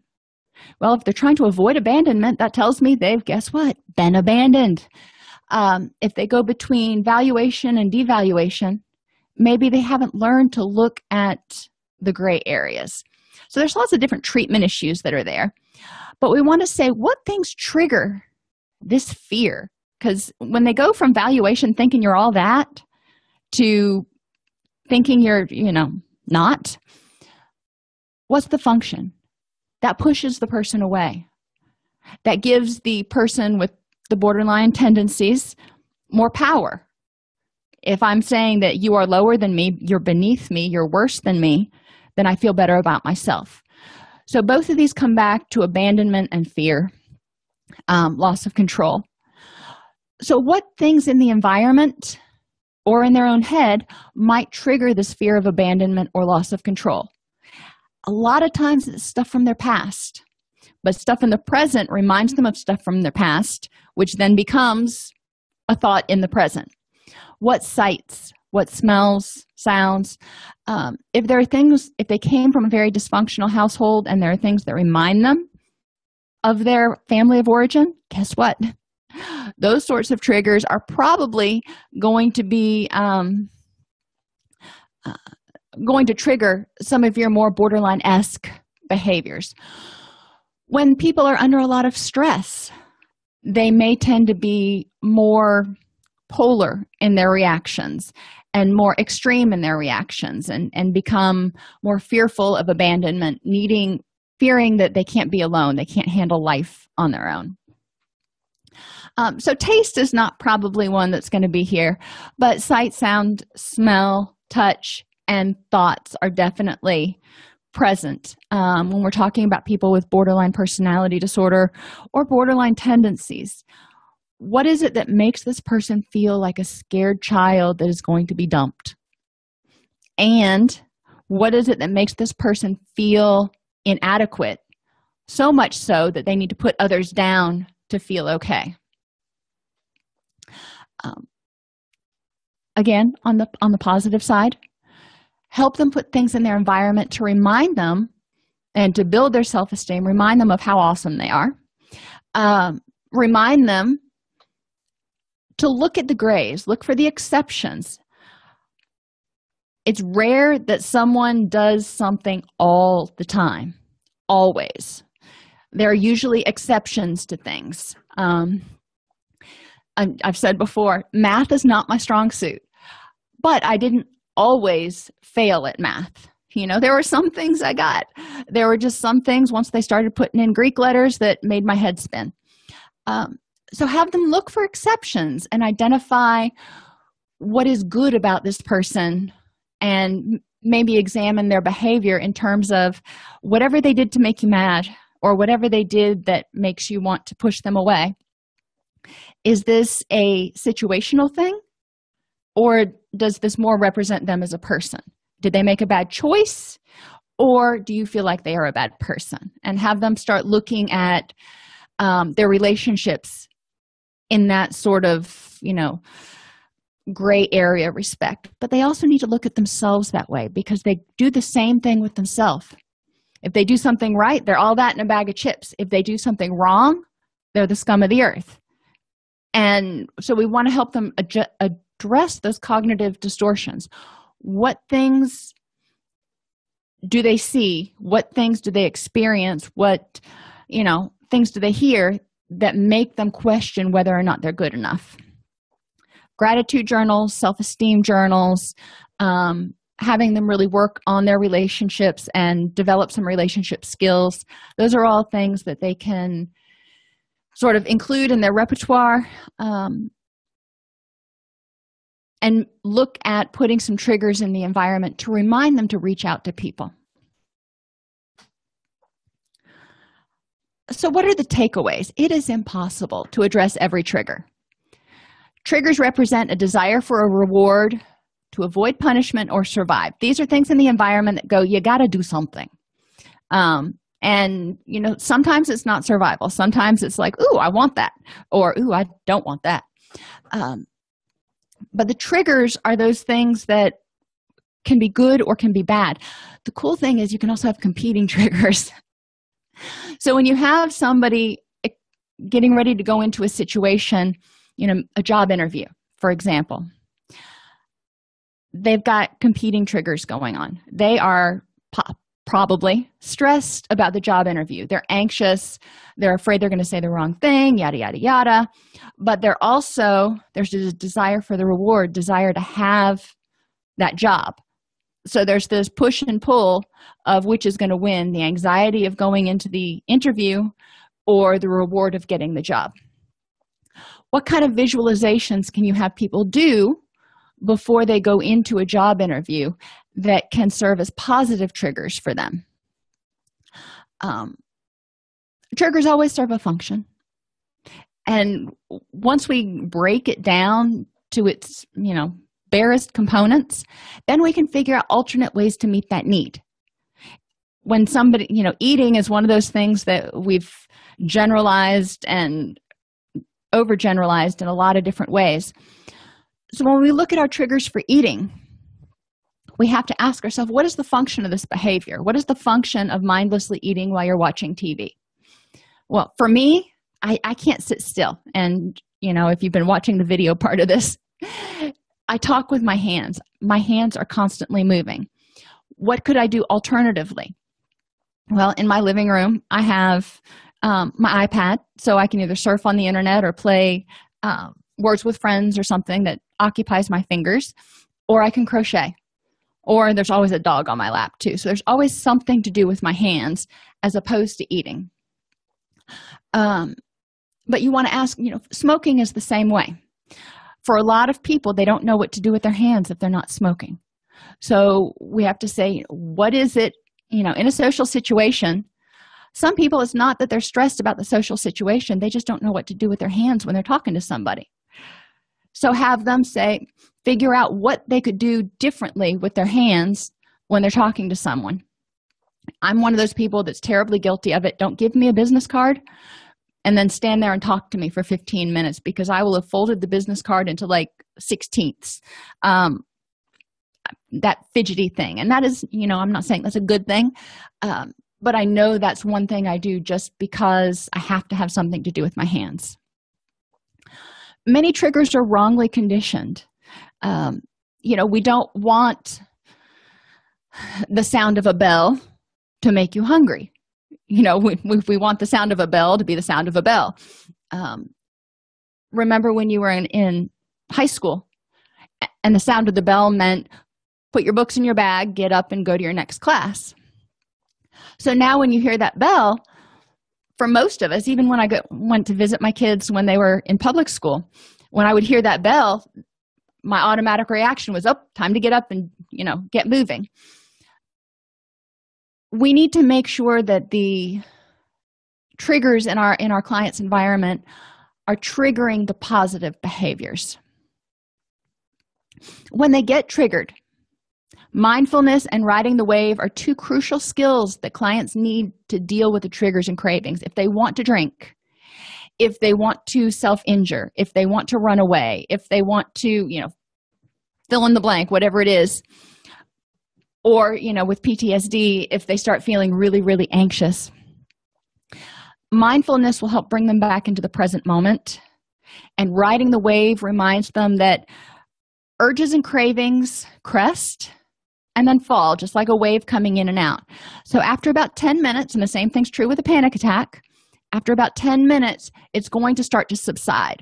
Well, if they're trying to avoid abandonment, that tells me they've, guess what, been abandoned. If they go between valuation and devaluation, maybe they haven't learned to look at the gray areas. So there's lots of different treatment issues that are there. But we want to say, what things trigger this fear? Because when they go from valuation, thinking you're all that, to thinking you're, not, what's the function? That pushes the person away. That gives the person with the borderline tendencies more power. If I'm saying that you are lower than me, you're beneath me, you're worse than me, then I feel better about myself. So both of these come back to abandonment and fear, loss of control. So what things in the environment or in their own head might trigger this fear of abandonment or loss of control? A lot of times it's stuff from their past, but stuff in the present reminds them of stuff from their past, which then becomes a thought in the present. What sights, what smells, sounds, if there are things, if they came from a very dysfunctional household and there are things that remind them of their family of origin, guess what? Those sorts of triggers are probably going to be going to trigger some of your more borderline-esque behaviors. When people are under a lot of stress, they may tend to be more polar in their reactions and more extreme in their reactions and become more fearful of abandonment, fearing that they can't be alone, they can't handle life on their own. So taste is not probably one that's going to be here, but sight, sound, smell, touch, and thoughts are definitely present when we're talking about people with borderline personality disorder or borderline tendencies. What is it that makes this person feel like a scared child that is going to be dumped? And what is it that makes this person feel inadequate, so much so that they need to put others down to feel okay? Again, on the positive side, help them put things in their environment to remind them and to build their self-esteem, remind them of how awesome they are. Remind them to look at the grays, look for the exceptions. It's rare that someone does something all the time, always. There are usually exceptions to things. I've said before, math is not my strong suit, but I didn't always fail at math. There were some things I got. There were just some things once they started putting in Greek letters that made my head spin. So have them look for exceptions and identify what is good about this person and maybe examine their behavior in terms of whatever they did to make you mad or whatever they did that makes you want to push them away. Is this a situational thing, or does this more represent them as a person? Did they make a bad choice, or do you feel like they are a bad person? And have them start looking at their relationships in that sort of, gray area respect. But they also need to look at themselves that way because they do the same thing with themselves. If they do something right, they're all that in a bag of chips. If they do something wrong, they're the scum of the earth. And so we want to help them address those cognitive distortions. What things do they see? What things do they experience? What, things do they hear that make them question whether or not they're good enough? Gratitude journals, self-esteem journals, having them really work on their relationships and develop some relationship skills. Those are all things that they can sort of include in their repertoire, and look at putting some triggers in the environment to remind them to reach out to people. So what are the takeaways? It is impossible to address every trigger. Triggers represent a desire for a reward, to avoid punishment, or survive. These are things in the environment that go, you got to do something. And, sometimes it's not survival. Sometimes it's like, ooh, I want that, or ooh, I don't want that. But the triggers are those things that can be good or can be bad. The cool thing is you can also have competing triggers. So when you have somebody getting ready to go into a situation, a job interview, for example, they've got competing triggers going on. They are probably stressed about the job interview. They're anxious. They're afraid they're going to say the wrong thing, yada, yada, yada. But there's a desire for the reward, desire to have that job. So there's this push and pull of which is going to win, the anxiety of going into the interview or the reward of getting the job. What kind of visualizations can you have people do before they go into a job interview that can serve as positive triggers for them. Triggers always serve a function. And once we break it down to its, barest components, then we can figure out alternate ways to meet that need. When somebody, eating is one of those things that we've generalized and overgeneralized in a lot of different ways. So when we look at our triggers for eating, we have to ask ourselves, what is the function of this behavior? What is the function of mindlessly eating while you're watching TV? Well, for me, I can't sit still. And, if you've been watching the video part of this, I talk with my hands. My hands are constantly moving. What could I do alternatively? Well, in my living room, I have my iPad, so I can either surf on the internet or play Words with Friends or something that occupies my fingers, or I can crochet. Or there's always a dog on my lap, too. So there's always something to do with my hands as opposed to eating. But you want to ask, smoking is the same way. For a lot of people, they don't know what to do with their hands if they're not smoking. So we have to say, what is it, in a social situation? Some people, it's not that they're stressed about the social situation. They just don't know what to do with their hands when they're talking to somebody. So have them figure out what they could do differently with their hands when they're talking to someone. I'm one of those people that's terribly guilty of it. Don't give me a business card and then stand there and talk to me for 15 minutes, because I will have folded the business card into 16ths. That fidgety thing. And that is, I'm not saying that's a good thing, but I know that's one thing I do just because I have to have something to do with my hands. Many triggers are wrongly conditioned. We don't want the sound of a bell to make you hungry. We want the sound of a bell to be the sound of a bell. Remember when you were in high school and the sound of the bell meant put your books in your bag, get up, and go to your next class. So now when you hear that bell, for most of us, even when I went to visit my kids when they were in public school, when I would hear that bell, my automatic reaction was, time to get up and, get moving. We need to make sure that the triggers in our client's environment are triggering the positive behaviors. When they get triggered, mindfulness and riding the wave are two crucial skills that clients need to deal with the triggers and cravings. If they want to drink, if they want to self-injure, if they want to run away, if they want to, fill in the blank, whatever it is, or, with PTSD, if they start feeling really, really anxious. Mindfulness will help bring them back into the present moment. And riding the wave reminds them that urges and cravings crest and then fall, just like a wave coming in and out. So after about 10 minutes, and the same thing's true with a panic attack, after about 10 minutes, it's going to start to subside.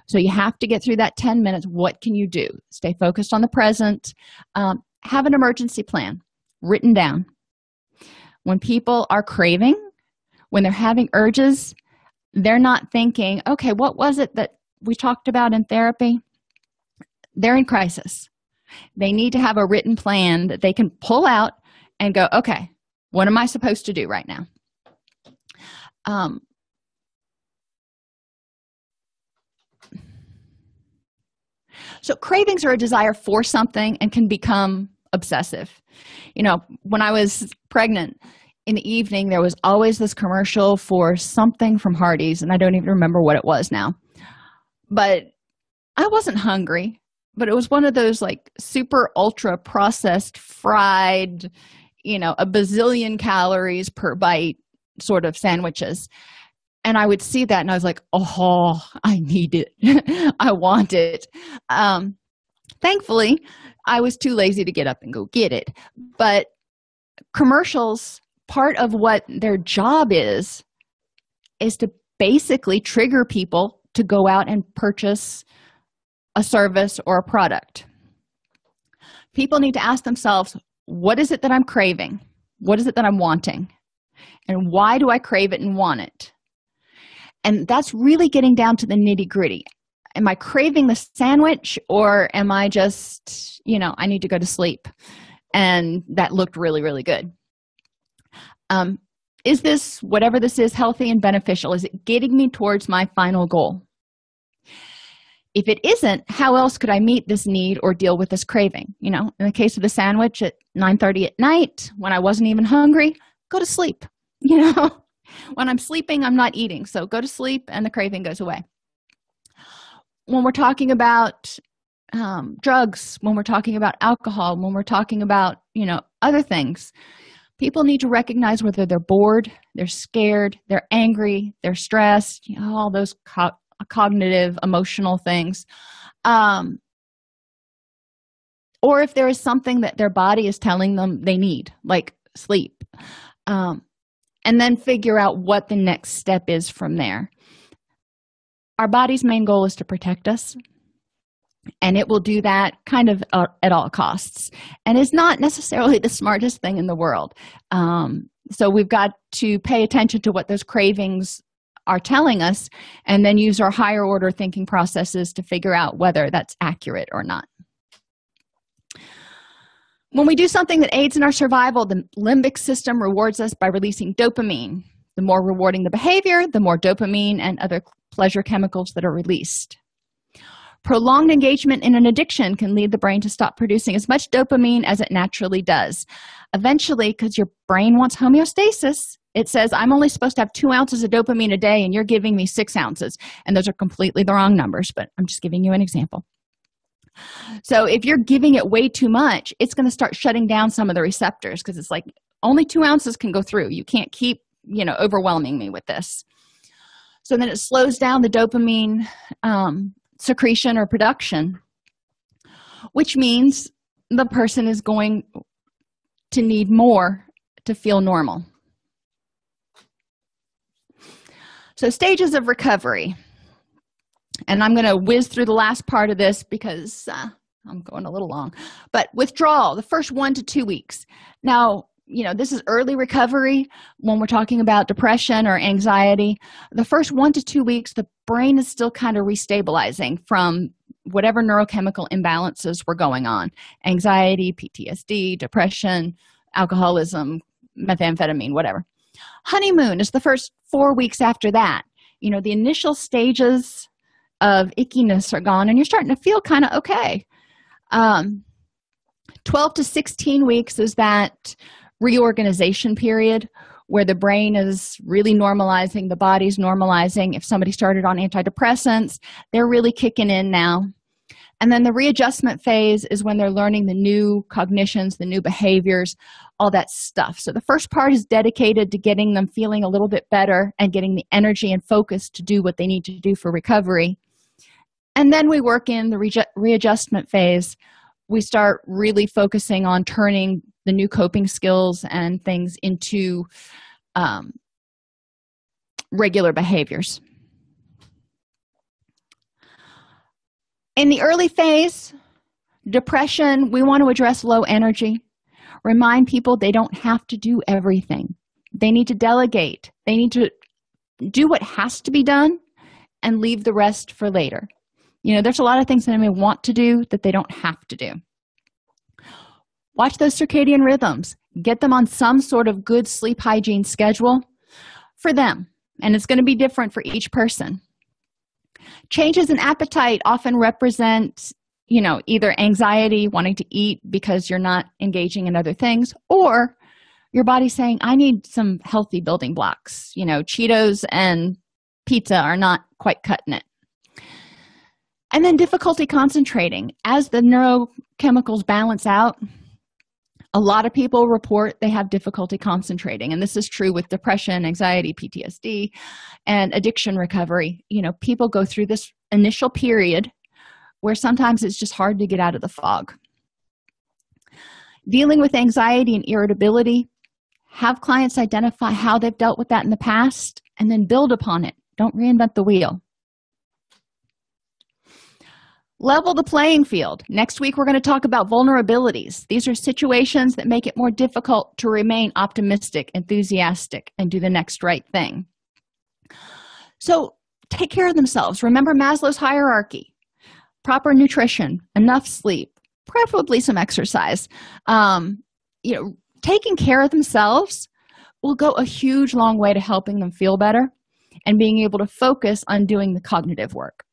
So you have to get through that 10 minutes. What can you do? Stay focused on the present. Have an emergency plan written down. When people are craving, when they're having urges, they're not thinking, okay, what was it that we talked about in therapy? They're in crisis. They need to have a written plan that they can pull out and go, okay, what am I supposed to do right now? So cravings are a desire for something and can become obsessive. When I was pregnant, in the evening, there was always this commercial for something from Hardee's, and I don't even remember what it was now. But I wasn't hungry, but it was one of those super ultra processed, fried, a bazillion calories per bite sort of sandwiches. And I would see that and I was like, oh, I need it. I want it. Thankfully, I was too lazy to get up and go get it. But commercials, part of what their job is to basically trigger people to go out and purchase a service or a product. People need to ask themselves, what is it that I'm craving? What is it that I'm wanting? And why do I crave it and want it? And that's really getting down to the nitty-gritty. am I craving the sandwich, or am I just, I need to go to sleep? And that looked really, really good. Is this, whatever this is, healthy and beneficial? Is it getting me towards my final goal? If it isn't, how else could I meet this need or deal with this craving? In the case of the sandwich at 9:30 at night, when I wasn't even hungry, go to sleep. When I'm sleeping, I'm not eating. So go to sleep and the craving goes away. When we're talking about drugs, when we're talking about alcohol, when we're talking about, other things, people need to recognize whether they're bored, they're scared, they're angry, they're stressed, all those cognitive, emotional things. Or if there is something that their body is telling them they need, like sleep. And then figure out what the next step is from there. Our body's main goal is to protect us, and it will do that kind of at all costs, and is not necessarily the smartest thing in the world. So we've got to pay attention to what those cravings are telling us, and then use our higher order thinking processes to figure out whether that's accurate or not. When we do something that aids in our survival, the limbic system rewards us by releasing dopamine. The more rewarding the behavior, the more dopamine and other pleasure chemicals that are released. Prolonged engagement in an addiction can lead the brain to stop producing as much dopamine as it naturally does. Eventually, because your brain wants homeostasis, it says, I'm only supposed to have 2 ounces of dopamine a day, and you're giving me 6 ounces. And those are completely the wrong numbers, but I'm just giving you an example. So if you're giving it way too much, it's going to start shutting down some of the receptors, because it's like only 2 ounces can go through. You can't keep, overwhelming me with this. So then it slows down the dopamine secretion or production, which means the person is going to need more to feel normal. So stages of recovery. And I'm going to whiz through the last part of this because I'm going a little long. But withdrawal, the first 1 to 2 weeks. Now, this is early recovery when we're talking about depression or anxiety. The first 1 to 2 weeks, the brain is still kind of restabilizing from whatever neurochemical imbalances were going on. Anxiety, PTSD, depression, alcoholism, methamphetamine, whatever. Honeymoon is the first 4 weeks after that. The initial stages of ickiness are gone, and you're starting to feel kind of okay. 12 to 16 weeks is that reorganization period where the brain is really normalizing, the body's normalizing. If somebody started on antidepressants, they're really kicking in now. And then the readjustment phase is when they're learning the new cognitions, the new behaviors, all that stuff. So the first part is dedicated to getting them feeling a little bit better and getting the energy and focus to do what they need to do for recovery. And then we work in the readjustment phase. We start really focusing on turning the new coping skills and things into regular behaviors. In the early phase, depression, we want to address low energy. Remind people they don't have to do everything. They need to delegate. They need to do what has to be done and leave the rest for later. There's a lot of things that they may want to do that they don't have to do. Watch those circadian rhythms. Get them on some sort of good sleep hygiene schedule for them. And it's going to be different for each person. Changes in appetite often represent, either anxiety, wanting to eat because you're not engaging in other things, or your body saying, I need some healthy building blocks. Cheetos and pizza are not quite cutting it. And then difficulty concentrating. As the neurochemicals balance out, a lot of people report they have difficulty concentrating. And this is true with depression, anxiety, PTSD, and addiction recovery. People go through this initial period where sometimes it's just hard to get out of the fog. Dealing with anxiety and irritability, have clients identify how they've dealt with that in the past and then build upon it. Don't reinvent the wheel. Level the playing field. Next week, we're going to talk about vulnerabilities. These are situations that make it more difficult to remain optimistic, enthusiastic, and do the next right thing. So take care of themselves. Remember Maslow's hierarchy: proper nutrition, enough sleep, preferably some exercise. Taking care of themselves will go a huge long way to helping them feel better and being able to focus on doing the cognitive work.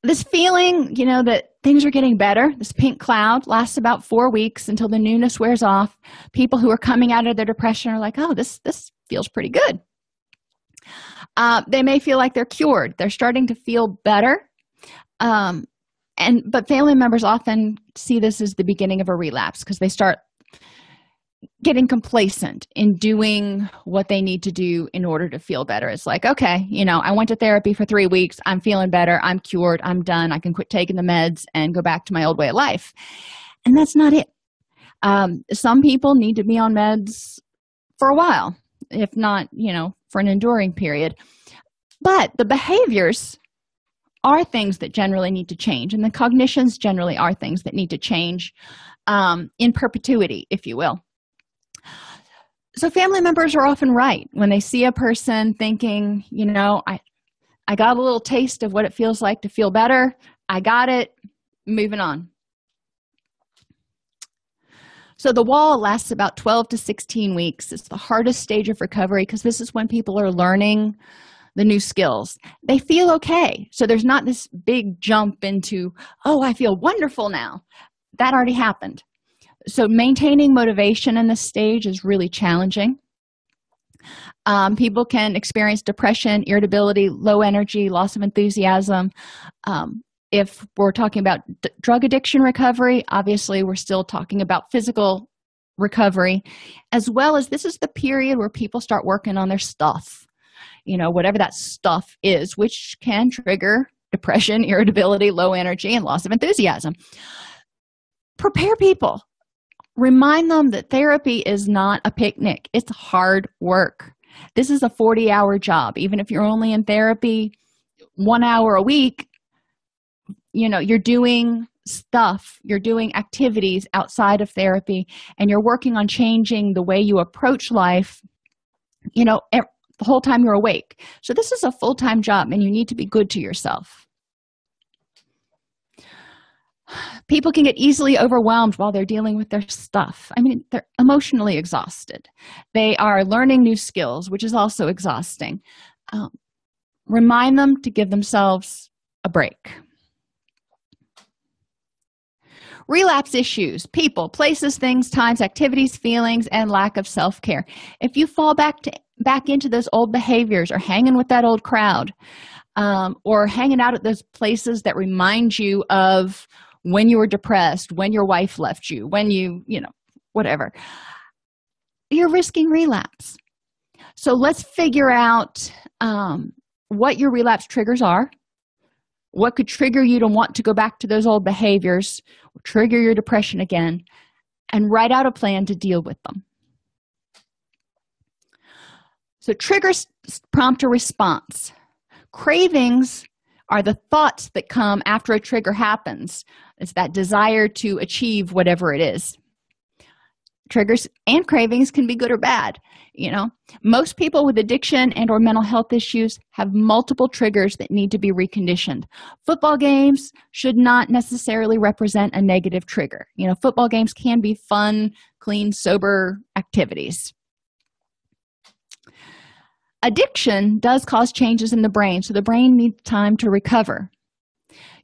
This feeling, that things are getting better, this pink cloud, lasts about 4 weeks until the newness wears off. People who are coming out of their depression are like, oh, this feels pretty good. They may feel like they're cured. They're starting to feel better. But family members often see this as the beginning of a relapse because they start getting complacent in doing what they need to do in order to feel better. It's like, okay, I went to therapy for 3 weeks. I'm feeling better. I'm cured. I'm done. I can quit taking the meds and go back to my old way of life. And that's not it. Some people need to be on meds for a while, if not, for an enduring period. But the behaviors are things that generally need to change, and the cognitions generally are things that need to change in perpetuity, if you will. So family members are often right when they see a person thinking, I got a little taste of what it feels like to feel better. I got it. Moving on. So the wall lasts about 12 to 16 weeks. It's the hardest stage of recovery because this is when people are learning the new skills. They feel okay. So there's not this big jump into, oh, I feel wonderful now. That already happened. So maintaining motivation in this stage is really challenging. People can experience depression, irritability, low energy, loss of enthusiasm. If we're talking about drug addiction recovery, obviously we're still talking about physical recovery, as well as this is the period where people start working on their stuff, whatever that stuff is, which can trigger depression, irritability, low energy, and loss of enthusiasm. Prepare people. Remind them that therapy is not a picnic. It's hard work. This is a 40-hour job. Even if you're only in therapy 1 hour a week, you're doing stuff, you're doing activities outside of therapy, and you're working on changing the way you approach life, the whole time you're awake. So this is a full-time job, and you need to be good to yourself. People can get easily overwhelmed while they're dealing with their stuff. They're emotionally exhausted. They are learning new skills, which is also exhausting. Remind them to give themselves a break. Relapse issues: people, places, things, times, activities, feelings, and lack of self-care. If you fall back into those old behaviors or hanging with that old crowd, or hanging out at those places that remind you of when you were depressed, when your wife left you, when whatever, you're risking relapse. So let's figure out what your relapse triggers are, what could trigger you to want to go back to those old behaviors, trigger your depression again, and write out a plan to deal with them. So triggers prompt a response. Cravings are the thoughts that come after a trigger happens. It's that desire to achieve whatever it is. Triggers and cravings can be good or bad. Most people with addiction and or mental health issues have multiple triggers that need to be reconditioned. Football games should not necessarily represent a negative trigger. Football games can be fun, clean, sober activities. Addiction does cause changes in the brain, so the brain needs time to recover.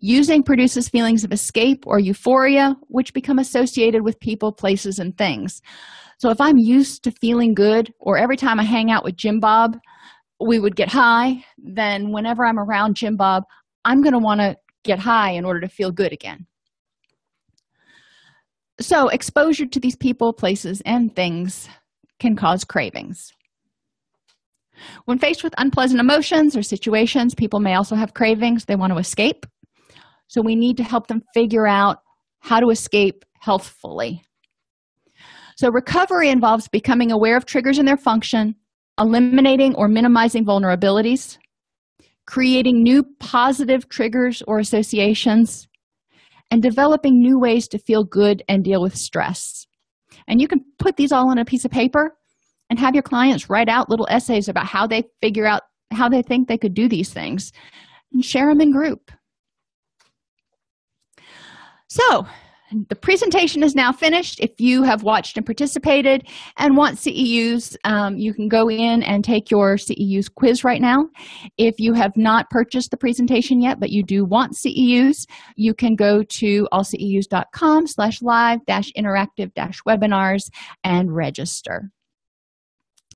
Using produces feelings of escape or euphoria, which become associated with people, places, and things. So if I'm used to feeling good, or every time I hang out with Jim Bob, we would get high, then whenever I'm around Jim Bob, I'm going to want to get high in order to feel good again. So exposure to these people, places, and things can cause cravings. When faced with unpleasant emotions or situations, people may also have cravings. They want to escape. So we need to help them figure out how to escape healthfully. So recovery involves becoming aware of triggers and their function, eliminating or minimizing vulnerabilities, creating new positive triggers or associations, and developing new ways to feel good and deal with stress. And you can put these all on a piece of paper and have your clients write out little essays about how they figure out how they think they could do these things, and share them in group. So the presentation is now finished. If you have watched and participated and want CEUs, you can go in and take your CEUs quiz right now. If you have not purchased the presentation yet, but you do want CEUs, you can go to allceus.com/live-interactive-webinars and register.